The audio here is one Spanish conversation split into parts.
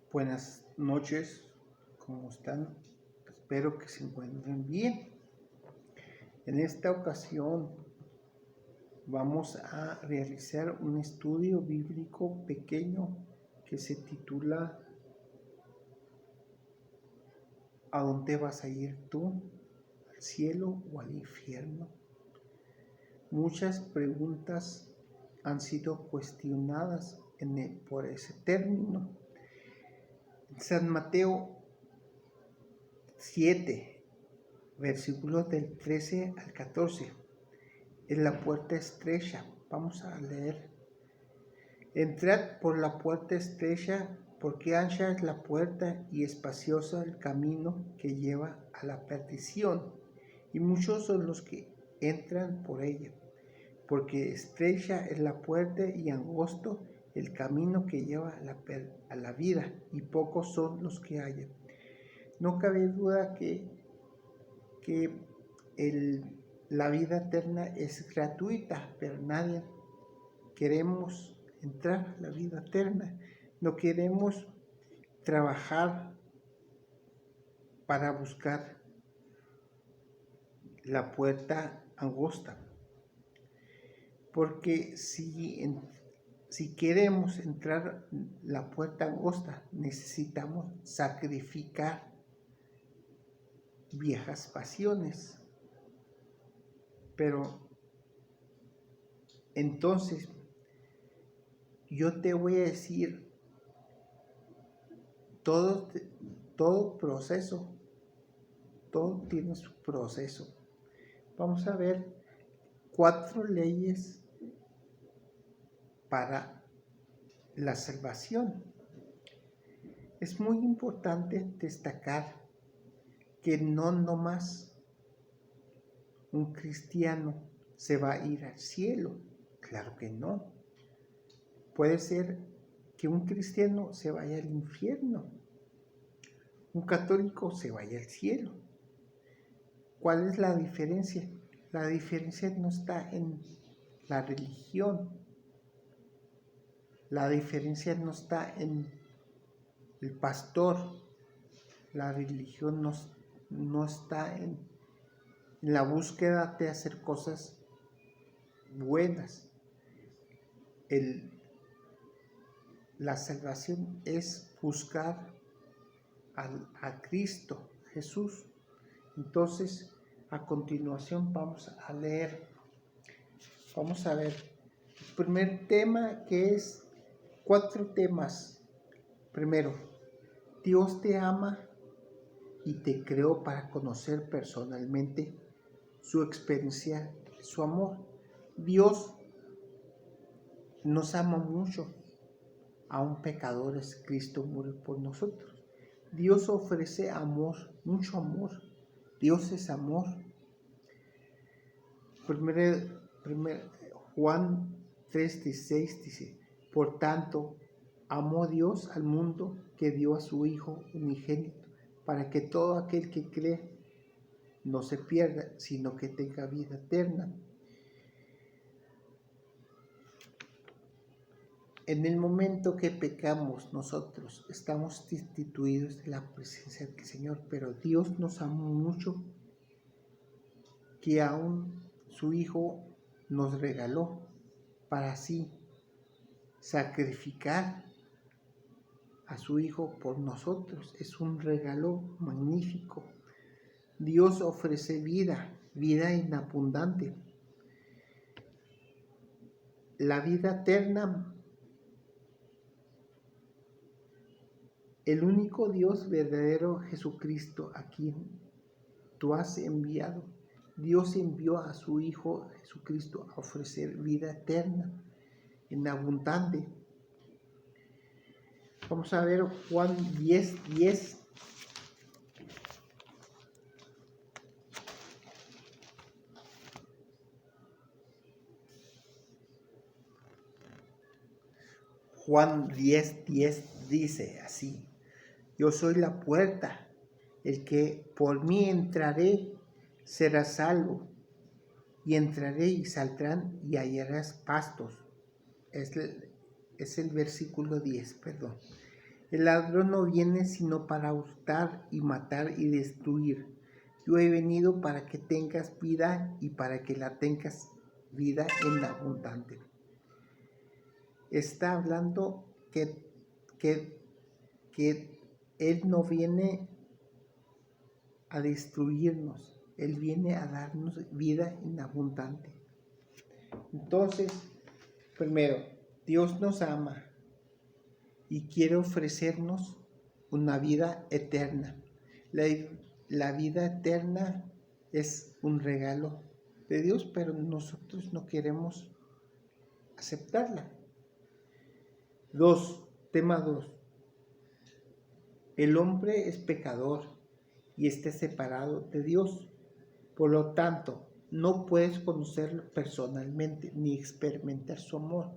Buenas noches, ¿cómo están? Espero que se encuentren bien. En esta ocasión vamos a realizar un estudio bíblico pequeño que se titula ¿A dónde vas a ir tú? ¿Al cielo o al infierno? Muchas preguntas han sido cuestionadas por ese término. San Mateo 7, versículos del 13 al 14. En la puerta estrecha, vamos a leer. Entrad por la puerta estrecha, porque ancha es la puerta y espacioso el camino que lleva a la perdición, y muchos son los que entran por ella. Porque estrecha es la puerta y angosto el camino que lleva a la vida, y pocos son los que hallan. No cabe duda que la vida eterna es gratuita, pero nadie queremos entrar a la vida eterna. No queremos trabajar para buscar la puerta angosta. Porque si queremos entrar la puerta angosta, necesitamos sacrificar viejas pasiones. Pero entonces yo te voy a decir, todo proceso, todo tiene su proceso. Vamos a ver 4 leyes para la salvación. Es muy importante destacar que no nomás un cristiano se va a ir al cielo. Claro que no. Puede ser que un cristiano se vaya al infierno, un católico se vaya al cielo. ¿Cuál es la diferencia? La diferencia no está en la religión, la diferencia no está en el pastor, la religión no está en la búsqueda de hacer cosas buenas. La salvación es buscar a Cristo Jesús. Entonces, a continuación vamos a leer, vamos a ver el primer tema, que es 4 temas. Primero, Dios te ama y te creó para conocer personalmente su experiencia, su amor. Dios nos ama mucho. Aún pecadores, Cristo murió por nosotros. Dios ofrece amor, mucho amor. Dios es amor. Juan 3:16 dice: por tanto, amó Dios al mundo que dio a su Hijo unigénito, para que todo aquel que cree no se pierda, sino que tenga vida eterna. En el momento que pecamos, nosotros estamos destituidos de la presencia del Señor, pero Dios nos amó mucho, que aún su Hijo nos regaló para así sacrificar a su Hijo por nosotros. Es un regalo magnífico. Dios ofrece vida inabundante. La vida eterna. El único Dios verdadero, Jesucristo, a quien tú has enviado. Dios envió a su Hijo Jesucristo a ofrecer vida eterna, en abundante. Vamos a ver Juan 10:10. Juan 10:10 dice así: yo soy la puerta, el que por mí entraré será salvo, y entraré y saldrán y hallarás pastos. Es el versículo 10, perdón. El ladrón no viene sino para hurtar y matar y destruir. Yo he venido para que tengas vida y para que la tengas vida en abundante. Está hablando que Él no viene a destruirnos, Él viene a darnos vida en abundante. Entonces, primero, Dios nos ama y quiere ofrecernos una vida eterna. La vida eterna es un regalo de Dios, pero nosotros no queremos aceptarla. Tema 2. El hombre es pecador y está separado de Dios. Por lo tanto, no puedes conocerlo personalmente ni experimentar su amor.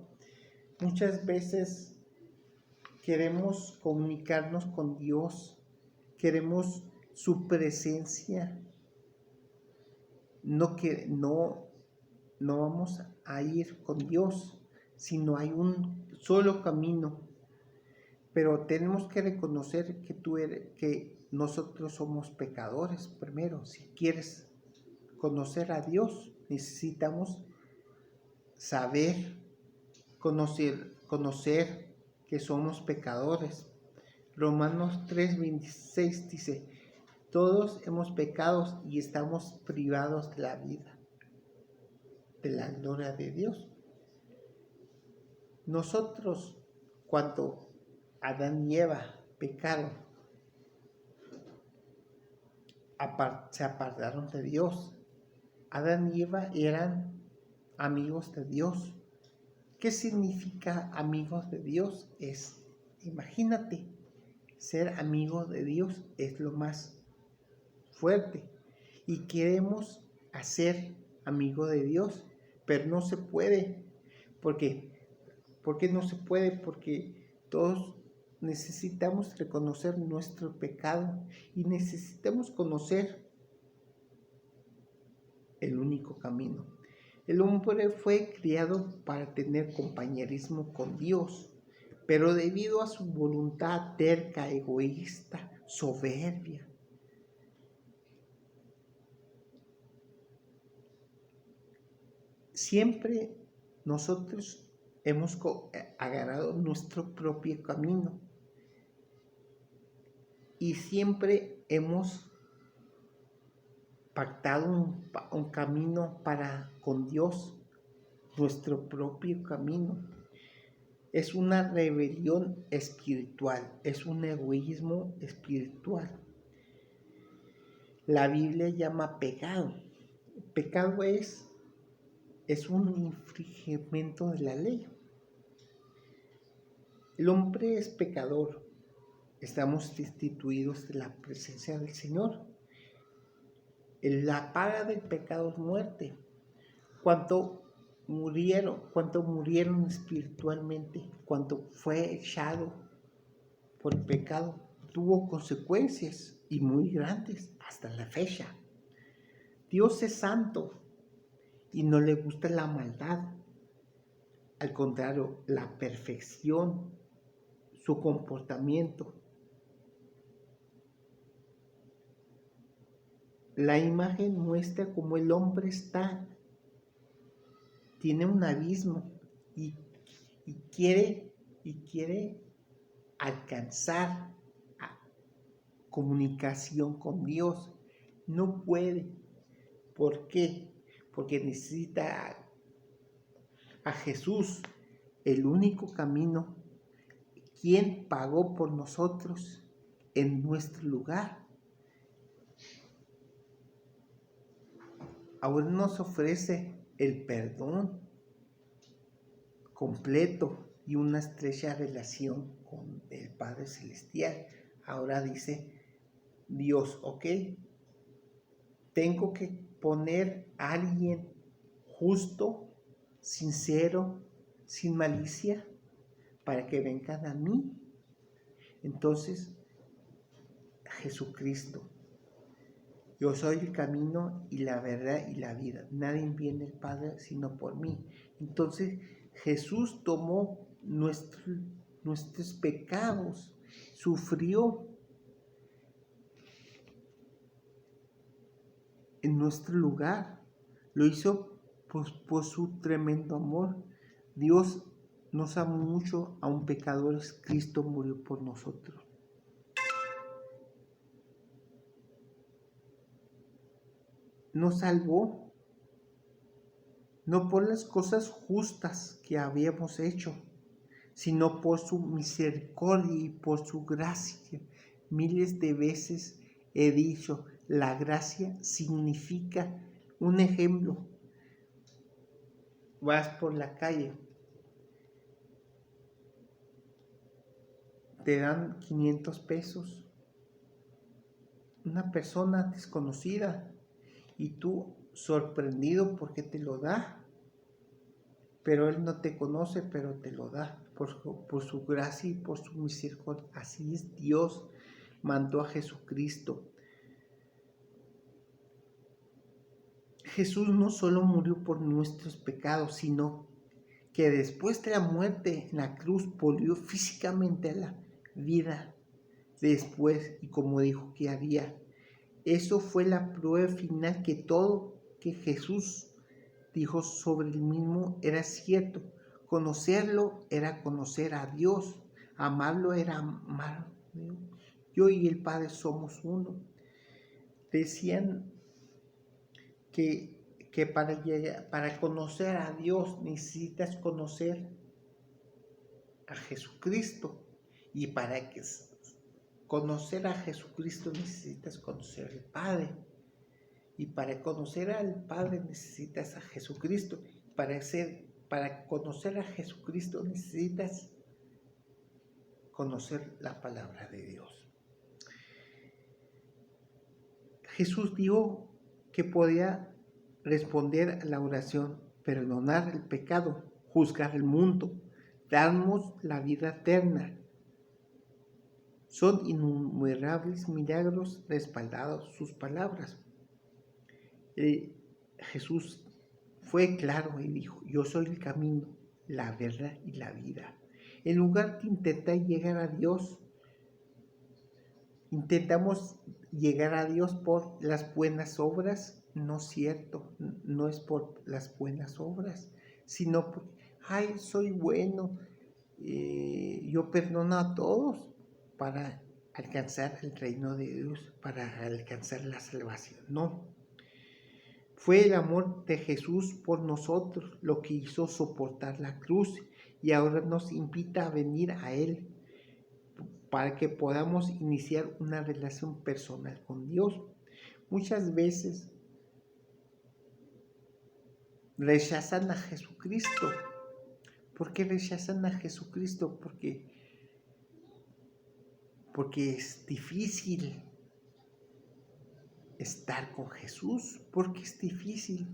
Muchas veces queremos comunicarnos con Dios, queremos su presencia. No vamos a ir con Dios, sino hay un solo camino. Pero tenemos que reconocer que nosotros somos pecadores primero. Si quieres conocer a Dios, necesitamos conocer que somos pecadores. Romanos 3:26 dice: todos hemos pecado y estamos privados de la vida, de la gloria de Dios. Nosotros, cuando Adán y Eva pecaron, se apartaron de Dios. Adán y Eva eran amigos de Dios. ¿Qué significa amigos de Dios? Imagínate, ser amigo de Dios es lo más fuerte. Y queremos hacer amigo de Dios, pero no se puede. ¿Por qué? ¿Por qué no se puede? Porque todos necesitamos reconocer nuestro pecado y necesitamos conocer el único camino. El hombre fue criado para tener compañerismo con Dios, pero debido a su voluntad terca, egoísta, soberbia, siempre nosotros hemos agarrado nuestro propio camino y siempre hemos pactado un camino con Dios, nuestro propio camino. Es una rebelión espiritual, es un egoísmo espiritual. La Biblia llama pecado. Pecado es un infringimiento de la ley. El hombre es pecador. Estamos destituidos de la presencia del Señor. La paga del pecado es muerte. ¿Cuánto murieron espiritualmente? ¿Cuánto fue echado por el pecado? Tuvo consecuencias y muy grandes hasta la fecha. Dios es santo y no le gusta la maldad. Al contrario, la perfección, su comportamiento. La imagen muestra cómo el hombre tiene un abismo y quiere alcanzar comunicación con Dios. No puede. ¿Por qué? Porque necesita a Jesús, el único camino, quien pagó por nosotros en nuestro lugar. Ahora nos ofrece el perdón completo y una estrecha relación con el Padre Celestial. Ahora dice Dios, ok, tengo que poner a alguien justo, sincero, sin malicia, para que vengan a mí. Entonces, Jesucristo: yo soy el camino y la verdad y la vida. Nadie viene al Padre sino por mí. Entonces Jesús tomó nuestros pecados sufrió en nuestro lugar. Lo hizo por su tremendo amor. Dios nos ama mucho, aun pecadores, Cristo murió por nosotros. Nos salvó, no por las cosas justas que habíamos hecho, sino por su misericordia y por su gracia. Miles de veces he dicho, la gracia significa un ejemplo. Vas por la calle, te dan 500 pesos, una persona desconocida, y tú sorprendido porque te lo da, pero él no te conoce, pero te lo da por su gracia y por su misericordia. Así es, Dios mandó a Jesucristo. Jesús no solo murió por nuestros pecados, sino que después de la muerte en la cruz volvió físicamente a la vida después, y como dijo que haría. Eso fue la prueba final que todo que Jesús dijo sobre el mismo era cierto. Conocerlo era conocer a Dios. Amarlo era amar. Yo y el Padre somos uno. Decían que para conocer a Dios necesitas conocer a Jesucristo. Y para conocer a Jesucristo necesitas conocer al Padre. Y para conocer al Padre necesitas a Jesucristo. Para conocer a Jesucristo necesitas conocer la palabra de Dios. Jesús dijo que podía responder a la oración, perdonar el pecado, juzgar el mundo, darnos la vida eterna. Son innumerables milagros respaldados sus palabras. Jesús fue claro y dijo, yo soy el camino, la verdad y la vida. En lugar de intentar llegar a Dios, intentamos llegar a Dios por las buenas obras. No es cierto, no es por las buenas obras, sino porque, ay, soy bueno, yo perdono a todos para alcanzar el reino de Dios, para alcanzar la salvación. No. Fue el amor de Jesús por nosotros lo que hizo soportar la cruz, y ahora nos invita a venir a Él para que podamos iniciar una relación personal con Dios. Muchas veces rechazan a Jesucristo. ¿Por qué rechazan a Jesucristo? Porque es difícil estar con Jesús. Porque es difícil.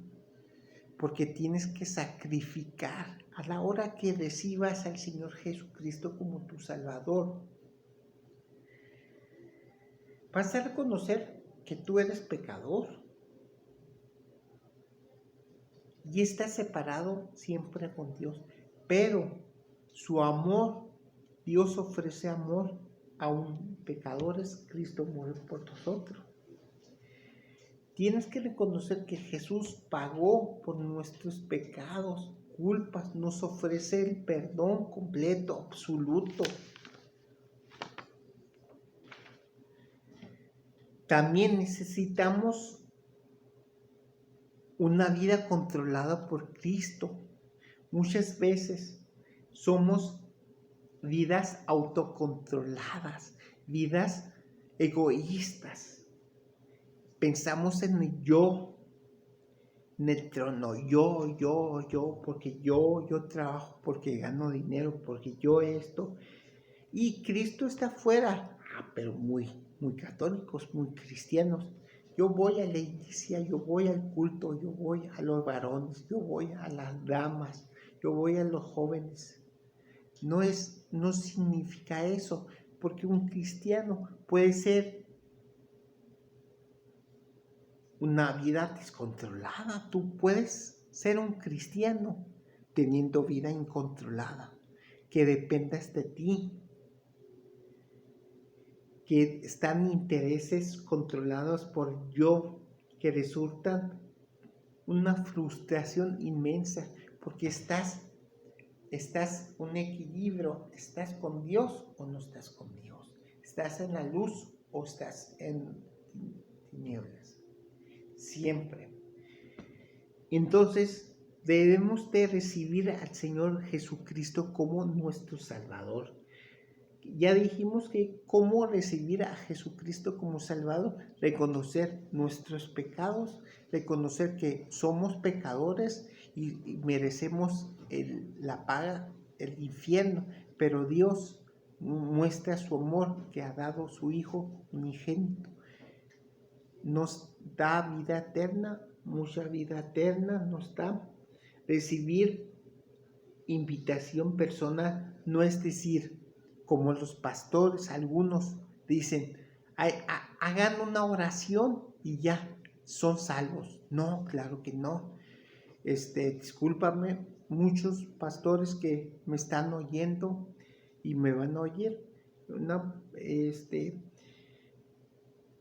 Porque tienes que sacrificar a la hora que recibas al Señor Jesucristo como tu Salvador. Vas a reconocer que tú eres pecador y estás separado siempre con Dios, pero su amor, Dios ofrece amor aún pecadores, Cristo murió por nosotros. Tienes que reconocer que Jesús pagó por nuestros pecados, culpas, nos ofrece el perdón completo, absoluto. También necesitamos una vida controlada por Cristo. Muchas veces somos vidas autocontroladas, vidas egoístas. Pensamos en el yo, en el trono, yo, porque yo trabajo, porque gano dinero, porque yo esto. Y Cristo está afuera, pero muy católicos, muy cristianos. Yo voy a la iglesia, yo voy al culto, yo voy a los varones, yo voy a las damas, yo voy a los jóvenes. No significa eso, porque un cristiano puede ser una vida descontrolada. Tú puedes ser un cristiano teniendo vida incontrolada, que dependas de ti. que están intereses controlados por yo, que resultan una frustración inmensa, porque estás un equilibrio, estás con Dios o no estás con Dios, estás en la luz o estás en tinieblas, siempre. Entonces debemos de recibir al Señor Jesucristo como nuestro Salvador. Ya dijimos que cómo recibir a Jesucristo como Salvador, reconocer nuestros pecados, reconocer que somos pecadores y merecemos la paga, el infierno, pero Dios muestra su amor, que ha dado su Hijo unigénito. Nos da vida eterna, mucha vida eterna nos da. Recibir invitación personal no es decir, como los pastores, algunos dicen, hagan una oración y ya son salvos. No, claro que no. Discúlpame, muchos pastores que me están oyendo y me van a oír.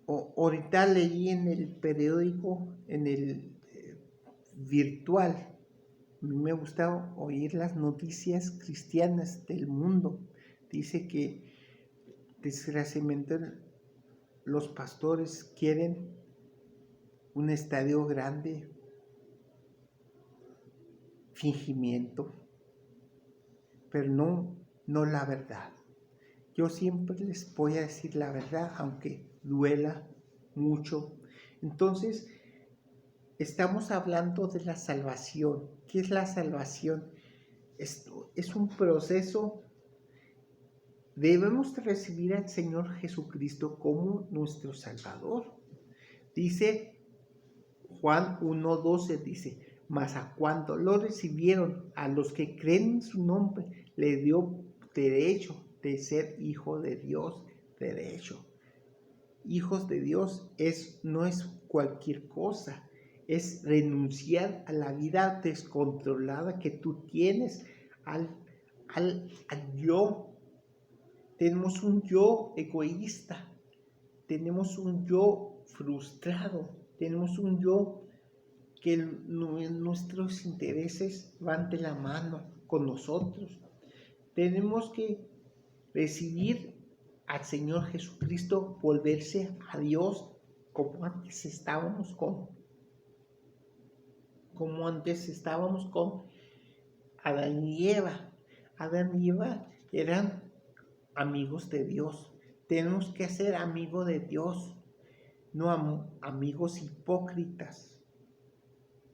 Ahorita leí en el periódico, en el virtual. A mí me gusta oír las noticias cristianas del mundo. Dice que desgraciadamente los pastores quieren un estadio grande, fingimiento, pero no la verdad. Yo siempre les voy a decir la verdad, aunque duela mucho. Entonces, estamos hablando de la salvación. ¿Qué es la salvación? Esto es un proceso. Debemos recibir al Señor Jesucristo como nuestro Salvador. Dice Juan 1:12, dice, mas a cuando lo recibieron, a los que creen en su nombre, le dio derecho de ser hijo de Dios, derecho. Hijos de Dios no es cualquier cosa, es renunciar a la vida descontrolada que tú tienes, al yo. Tenemos un yo egoísta, tenemos un yo frustrado, tenemos un yo que nuestros intereses van de la mano con nosotros. Tenemos que recibir al Señor Jesucristo, volverse a Dios como antes estábamos con Adán y Eva. Adán y Eva eran amigos de Dios. Tenemos que ser amigos de Dios, no amigos hipócritas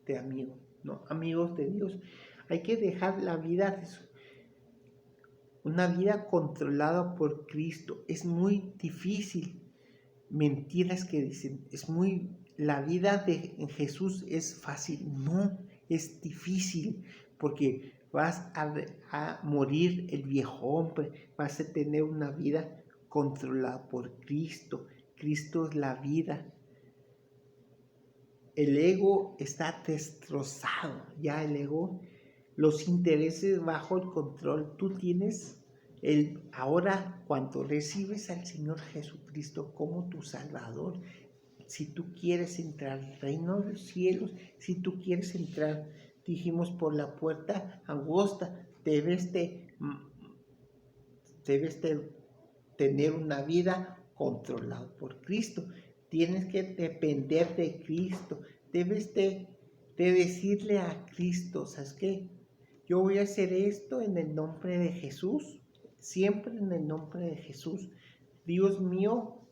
de amigos, no, amigos de Dios. Hay que dejar la vida una vida controlada por Cristo. Es muy difícil. Mentiras que dicen, la vida de Jesús es fácil. No, es difícil, porque vas a morir el viejo hombre, vas a tener una vida controlada por Cristo. Cristo es la vida. El ego está destrozado, ya el ego, los intereses bajo el control. Tú tienes ahora, cuando recibes al Señor Jesucristo como tu Salvador, si tú quieres entrar al reino de los cielos, si tú quieres entrar, dijimos, por la puerta angosta, debes de tener una vida controlada por Cristo. Tienes que depender de Cristo. Debes de decirle a Cristo, ¿sabes qué? Yo voy a hacer esto en el nombre de Jesús, siempre en el nombre de Jesús. Dios mío,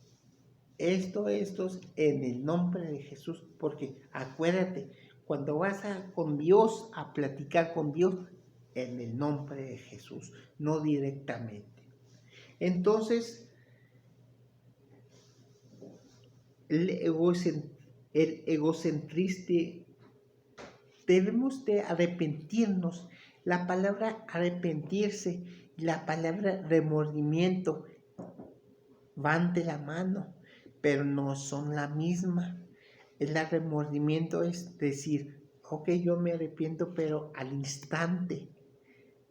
esto es en el nombre de Jesús, porque acuérdate, cuando vas con Dios, a platicar con Dios, en el nombre de Jesús, no directamente. Entonces, el egocentrista, debemos de arrepentirnos. La palabra arrepentirse y la palabra remordimiento van de la mano, pero no son la misma. El remordimiento es decir, ok, yo me arrepiento, pero al instante,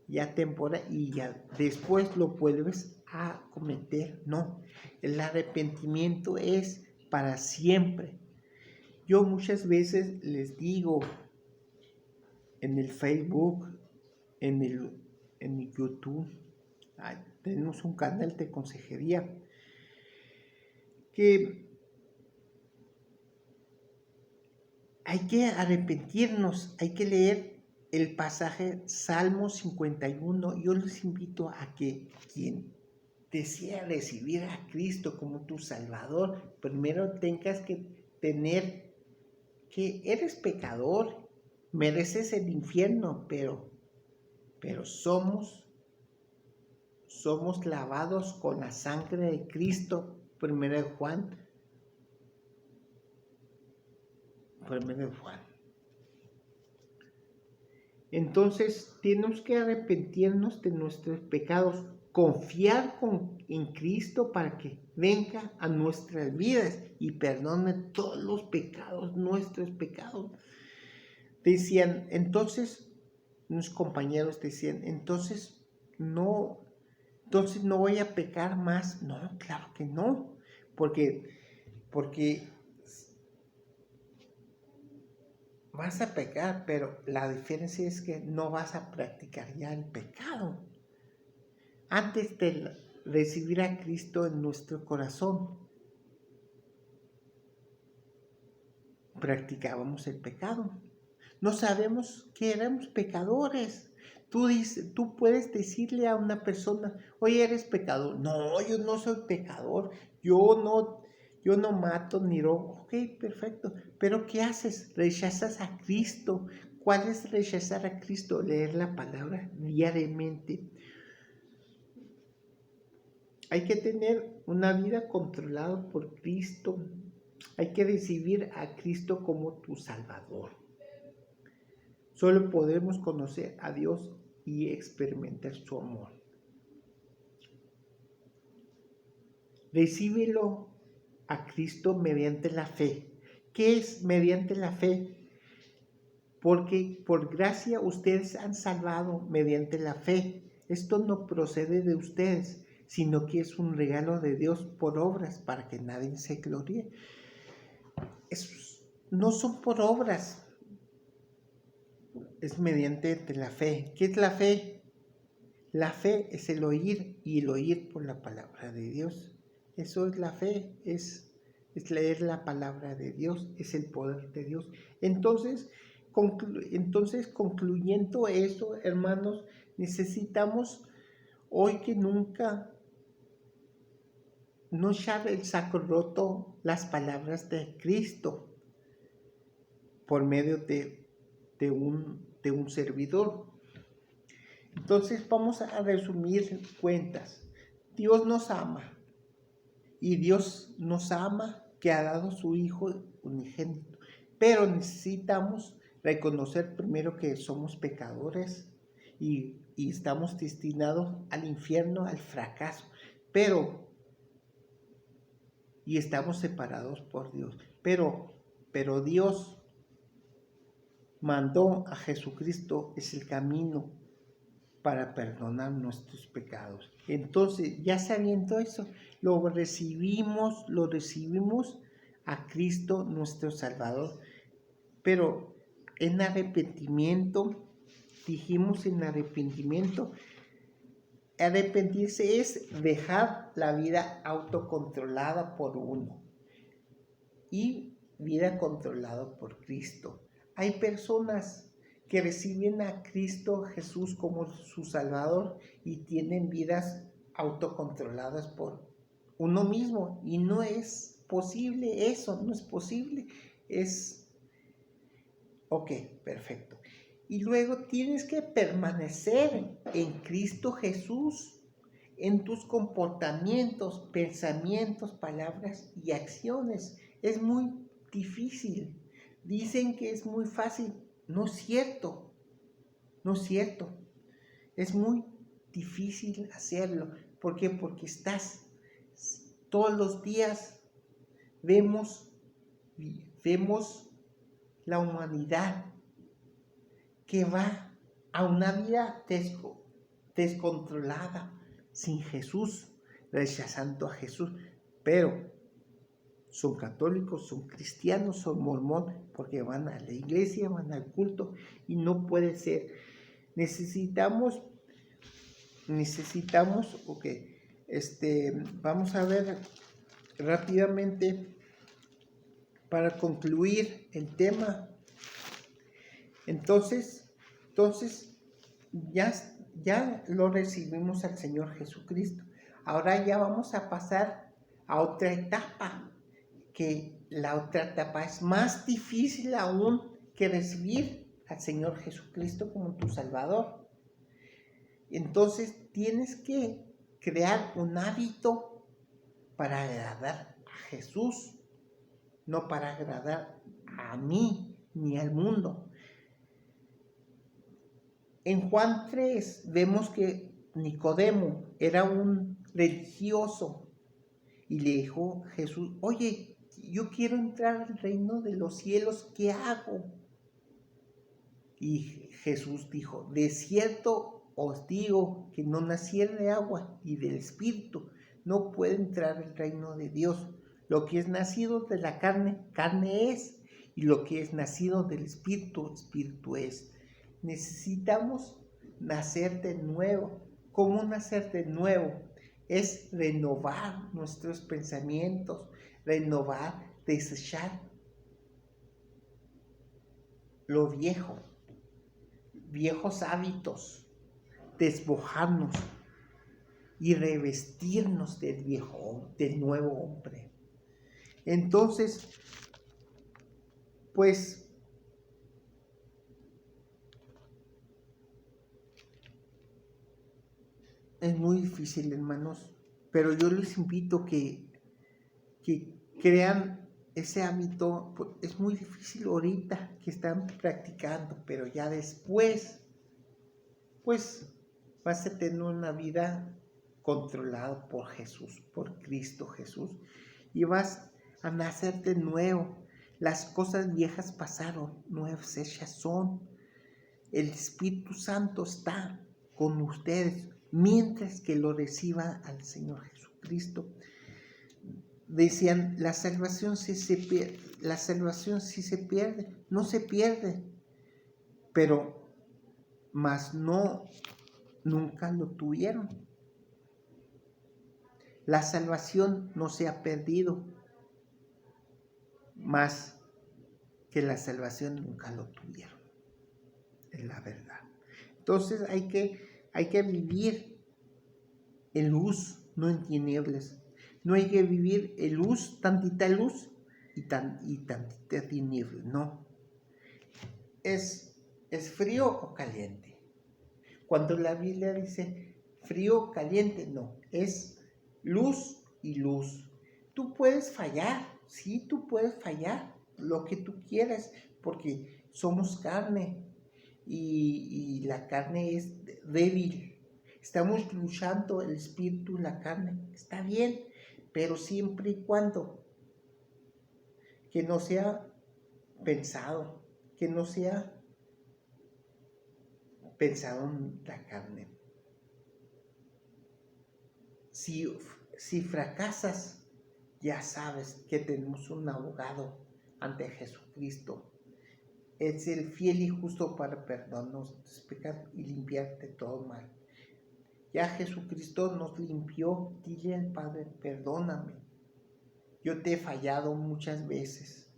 ya temporal, y ya después lo vuelves a cometer. No, el arrepentimiento es para siempre. Yo muchas veces les digo en el Facebook, en el YouTube, tenemos un canal de consejería, que hay que arrepentirnos, hay que leer el pasaje Salmo 51. Yo les invito a que quien desea recibir a Cristo como tu Salvador, primero tengas que tener que eres pecador, mereces el infierno, pero somos lavados con la sangre de Cristo. Primero de Juan. Entonces tenemos que arrepentirnos de nuestros pecados, confiar en Cristo para que venga a nuestras vidas y perdone todos los pecados, nuestros pecados. Decían, entonces, unos compañeros decían, entonces no voy a pecar más. No, claro que no, porque vas a pecar, pero la diferencia es que no vas a practicar ya el pecado. Antes de recibir a Cristo en nuestro corazón, practicábamos el pecado. No sabemos que éramos pecadores. Tú puedes decirle a una persona, oye, eres pecador. No, yo no soy pecador. Yo no mato ni robo. Ok, perfecto. Pero ¿qué haces? Rechazas a Cristo. ¿Cuál es rechazar a Cristo? Leer la palabra diariamente. Hay que tener una vida controlada por Cristo. Hay que recibir a Cristo como tu Salvador. Solo podemos conocer a Dios y experimentar su amor. Recíbelo a Cristo mediante la fe. ¿Qué es mediante la fe? Porque por gracia ustedes han salvado mediante la fe. Esto no procede de ustedes, sino que es un regalo de Dios por obras para que nadie se gloríe. No son por obras, es mediante la fe. ¿Qué es la fe? La fe es el oír, y el oír por la palabra de Dios. Eso es la fe, es leer la palabra de Dios, es el poder de Dios. Entonces, concluyendo eso, hermanos, necesitamos hoy que nunca no echar el saco roto las palabras de Cristo por medio de un servidor. Entonces vamos a resumir cuentas. Dios nos ama, y Dios nos ama que ha dado su Hijo unigénito, pero necesitamos reconocer primero que somos pecadores y estamos destinados al infierno, al fracaso, y estamos separados por Dios, pero Dios mandó a Jesucristo, es el camino para perdonar nuestros pecados. Entonces, ya sabiendo eso, lo recibimos a Cristo nuestro Salvador. Pero en arrepentimiento, arrepentirse es dejar la vida autocontrolada por uno y vida controlada por Cristo. Hay personas que reciben a Cristo Jesús como su Salvador y tienen vidas autocontroladas por uno mismo, y no es posible eso, no es posible. Ok, perfecto. Y luego tienes que permanecer en Cristo Jesús, en tus comportamientos, pensamientos, palabras y acciones. Es muy difícil. Dicen que es muy fácil. No es cierto. No es cierto. Es muy difícil hacerlo. ¿Por qué? Porque estás todos los días, vemos la humanidad que va a una vida descontrolada sin Jesús. rechazando a Jesús, pero son católicos, son cristianos, son mormones, porque van a la iglesia, van al culto, y no puede ser. Necesitamos, ok, vamos a ver rápidamente para concluir el tema. Entonces ya lo recibimos al Señor Jesucristo. Ahora ya vamos a pasar a otra etapa, que la otra etapa es más difícil aún que recibir al Señor Jesucristo como tu Salvador. Entonces tienes que crear un hábito para agradar a Jesús, no para agradar a mí ni al mundo. En Juan 3 vemos que Nicodemo era un religioso y le dijo a Jesús: oye, yo quiero entrar al reino de los cielos, ¿qué hago? Y Jesús dijo: de cierto os digo que no naciera de agua y del Espíritu no puede entrar al reino de Dios. Lo que es nacido de la carne, carne es, y lo que es nacido del Espíritu, Espíritu es. Necesitamos nacer de nuevo. ¿Cómo nacer de nuevo? Es renovar nuestros pensamientos, renovar, desechar lo viejo, viejos hábitos, despojarnos y revestirnos del nuevo hombre. Entonces, pues, es muy difícil, hermanos, pero yo les invito que crean ese hábito. Es muy difícil ahorita que están practicando, pero ya después, pues, vas a tener una vida controlada por Jesús, por Cristo Jesús, y vas a nacer de nuevo. Las cosas viejas pasaron, nuevas hechas son. El Espíritu Santo está con ustedes mientras que lo reciba al Señor Jesucristo. Decían, la salvación sí se pierde, no se pierde, pero más no, nunca lo tuvieron. La salvación no se ha perdido, más que la salvación nunca lo tuvieron, es la verdad. Entonces hay que vivir en luz, no en tinieblas. No hay que vivir en luz, tantita luz y tantita tiniebla, no. ¿Es frío o caliente? Cuando la Biblia dice frío o caliente, no, es luz y luz. Tú puedes fallar, sí, tú puedes fallar lo que tú quieras, porque somos carne y la carne es débil. Estamos luchando el espíritu y la carne, está bien, pero siempre y cuando que no sea pensado, que no sea pensado en la carne. Si fracasas, ya sabes que tenemos un abogado ante Jesucristo. Es el fiel y justo para perdonarnos tus pecados y limpiarte todo mal. Ya Jesucristo nos limpió. Dile al Padre: perdóname, yo te he fallado muchas veces.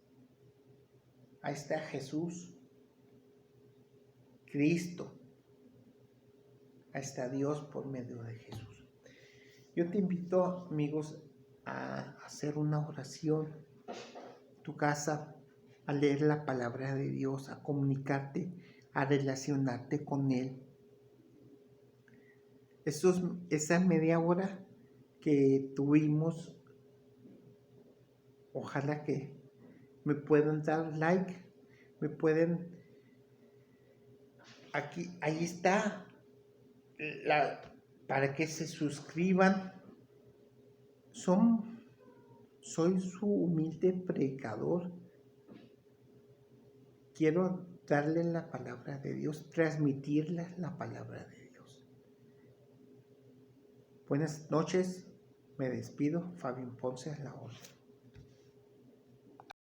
Ahí está Jesús, Cristo. Ahí está Dios por medio de Jesús. Yo te invito, amigos, a hacer una oración en tu casa, a leer la palabra de Dios, a comunicarte, a relacionarte con Él. Esa media hora que tuvimos, ojalá que me puedan dar like, me pueden, ahí está, para que se suscriban. Soy su humilde predicador. Quiero darle la palabra de Dios, transmitirles la palabra de Dios. Buenas noches. Me despido, Fabián Ponce, a la orden.